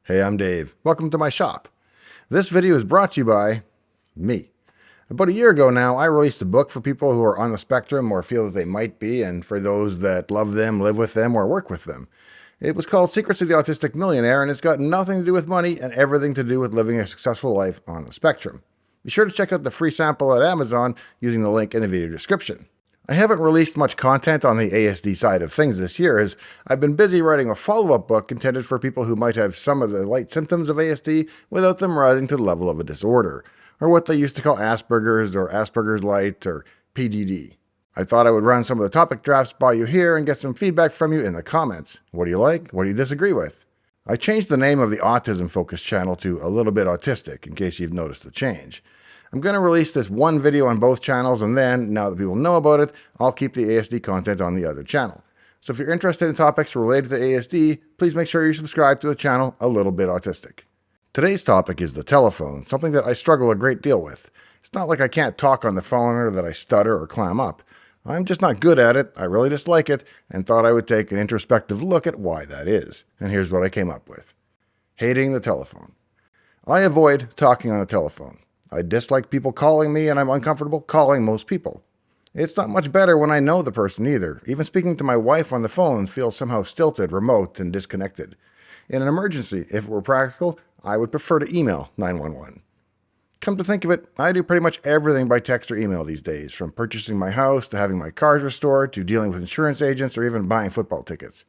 Hey, I'm Dave. Welcome to my shop. This video is brought to you by me. About a year ago now, I released a book for people who are on the spectrum or feel that they might be, and for those that love them, live with them, or work with them. It was called Secrets of the Autistic Millionaire, and it's got nothing to do with money and everything to do with living a successful life on the spectrum. Be sure to check out the free sample at Amazon using the link in the video description. I haven't released much content on the ASD side of things this year, as I've been busy writing a follow-up book intended for people who might have some of the light symptoms of ASD without them rising to the level of a disorder, or what they used to call Asperger's or Asperger's Light or PDD. I thought I would run some of the topic drafts by you here and get some feedback from you in the comments. What do you like? What do you disagree with? I changed the name of the Autism Focus channel to A Little Bit Autistic, in case you've noticed the change. I'm going to release this one video on both channels, and then, now that people know about it, I'll keep the ASD content on the other channel. So if you're interested in topics related to ASD, please make sure you subscribe to the channel A Little Bit Autistic. Today's topic is the telephone, something that I struggle a great deal with. It's not like I can't talk on the phone or that I stutter or clam up. I'm just not good at it, I really dislike it, and thought I would take an introspective look at why that is. And here's what I came up with. Hating the telephone. I avoid talking on the telephone. I dislike people calling me, and I'm uncomfortable calling most people. It's not much better when I know the person either. Even speaking to my wife on the phone feels somehow stilted, remote, and disconnected. In an emergency, if it were practical, I would prefer to email 911. Come to think of it, I do pretty much everything by text or email these days, from purchasing my house to having my cars restored to dealing with insurance agents or even buying football tickets.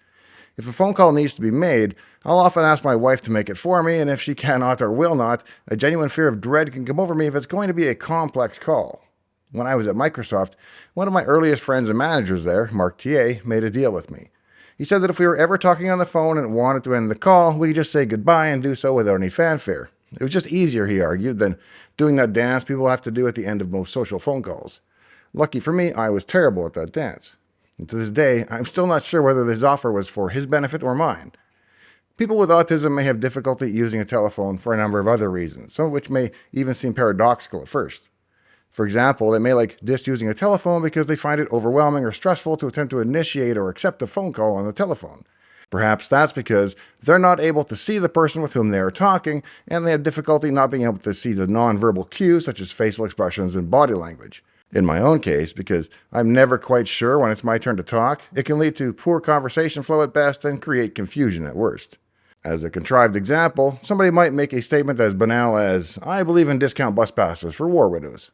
If a phone call needs to be made, I'll often ask my wife to make it for me, and if she cannot or will not, a genuine fear of dread can come over me if it's going to be a complex call. When I was at Microsoft, one of my earliest friends and managers there, Mark TA, made a deal with me. He said that if we were ever talking on the phone and wanted to end the call, we could just say goodbye and do so without any fanfare. It was just easier, he argued, than doing that dance people have to do at the end of most social phone calls. Lucky for me, I was terrible at that dance. And to this day, I'm still not sure whether this offer was for his benefit or mine. People with autism may have difficulty using a telephone for a number of other reasons, some of which may even seem paradoxical at first. For example, they may like using a telephone because they find it overwhelming or stressful to attempt to initiate or accept a phone call on the telephone. Perhaps that's because they're not able to see the person with whom they are talking, and they have difficulty not being able to see the nonverbal cues such as facial expressions and body language. In my own case, because I'm never quite sure when it's my turn to talk, it can lead to poor conversation flow at best and create confusion at worst. As a contrived example, somebody might make a statement as banal as, "I believe in discount bus passes for war widows."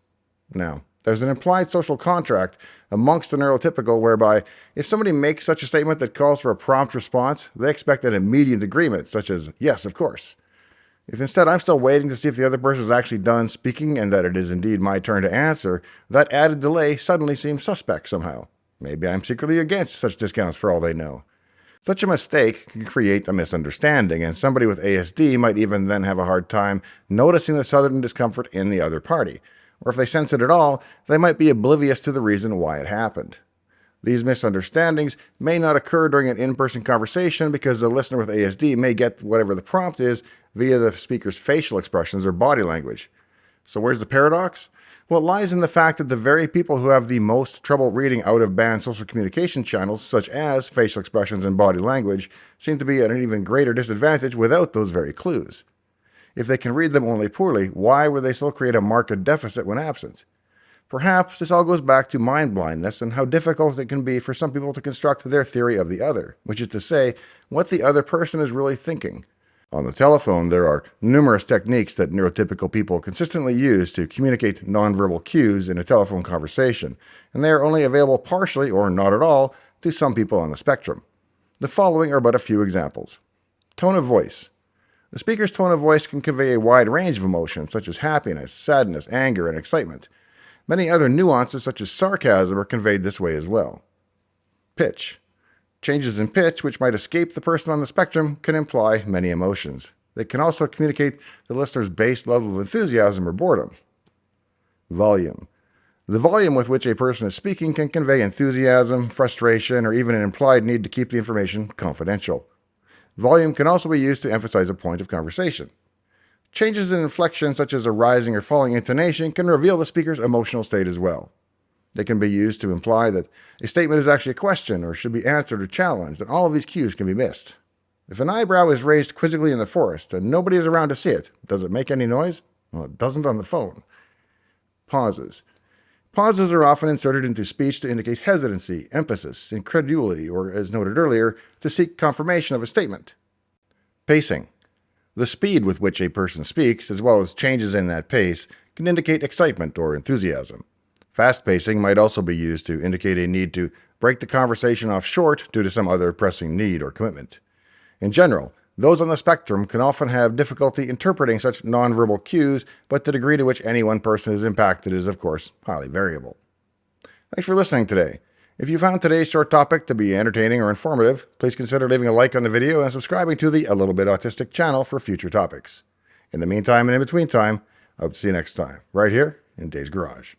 Now, there's an implied social contract amongst the neurotypical whereby if somebody makes such a statement that calls for a prompt response, they expect an immediate agreement, such as, "Yes, of course." If instead I'm still waiting to see if the other person is actually done speaking and that it is indeed my turn to answer, that added delay suddenly seems suspect somehow. Maybe I'm secretly against such discounts for all they know. Such a mistake can create a misunderstanding, and somebody with ASD might even then have a hard time noticing the sudden discomfort in the other party. Or if they sense it at all, they might be oblivious to the reason why it happened. These misunderstandings may not occur during an in-person conversation because the listener with ASD may get whatever the prompt is via the speaker's facial expressions or body language. So where's the paradox? Well, it lies in the fact that the very people who have the most trouble reading out-of-band social communication channels, such as facial expressions and body language, seem to be at an even greater disadvantage without those very clues. If they can read them only poorly, why would they still create a marked deficit when absent? Perhaps this all goes back to mind blindness and how difficult it can be for some people to construct their theory of the other, which is to say, what the other person is really thinking. On the telephone, there are numerous techniques that neurotypical people consistently use to communicate nonverbal cues in a telephone conversation, and they are only available partially or not at all to some people on the spectrum. The following are but a few examples. Tone of voice. The speaker's tone of voice can convey a wide range of emotions such as happiness, sadness, anger, and excitement. Many other nuances such as sarcasm are conveyed this way as well. Pitch. Changes in pitch, which might escape the person on the spectrum, can imply many emotions. They can also communicate the listener's base level of enthusiasm or boredom. Volume. The volume with which a person is speaking can convey enthusiasm, frustration, or even an implied need to keep the information confidential. Volume can also be used to emphasize a point of conversation. Changes in inflection, such as a rising or falling intonation, can reveal the speaker's emotional state as well. They can be used to imply that a statement is actually a question or should be answered or challenged, and all of these cues can be missed. If an eyebrow is raised quizzically in the forest and nobody is around to see it, does it make any noise? Well, it doesn't on the phone. Pauses. Pauses are often inserted into speech to indicate hesitancy, emphasis, incredulity, or, as noted earlier, to seek confirmation of a statement. Pacing. The speed with which a person speaks, as well as changes in that pace, can indicate excitement or enthusiasm. Fast pacing might also be used to indicate a need to break the conversation off short due to some other pressing need or commitment. In general, those on the spectrum can often have difficulty interpreting such nonverbal cues, but the degree to which any one person is impacted is, of course, highly variable. Thanks for listening today. If you found today's short topic to be entertaining or informative, please consider leaving a like on the video and subscribing to the A Little Bit Autistic channel for future topics. In the meantime and in between time, I hope to see you next time, right here in Dave's Garage.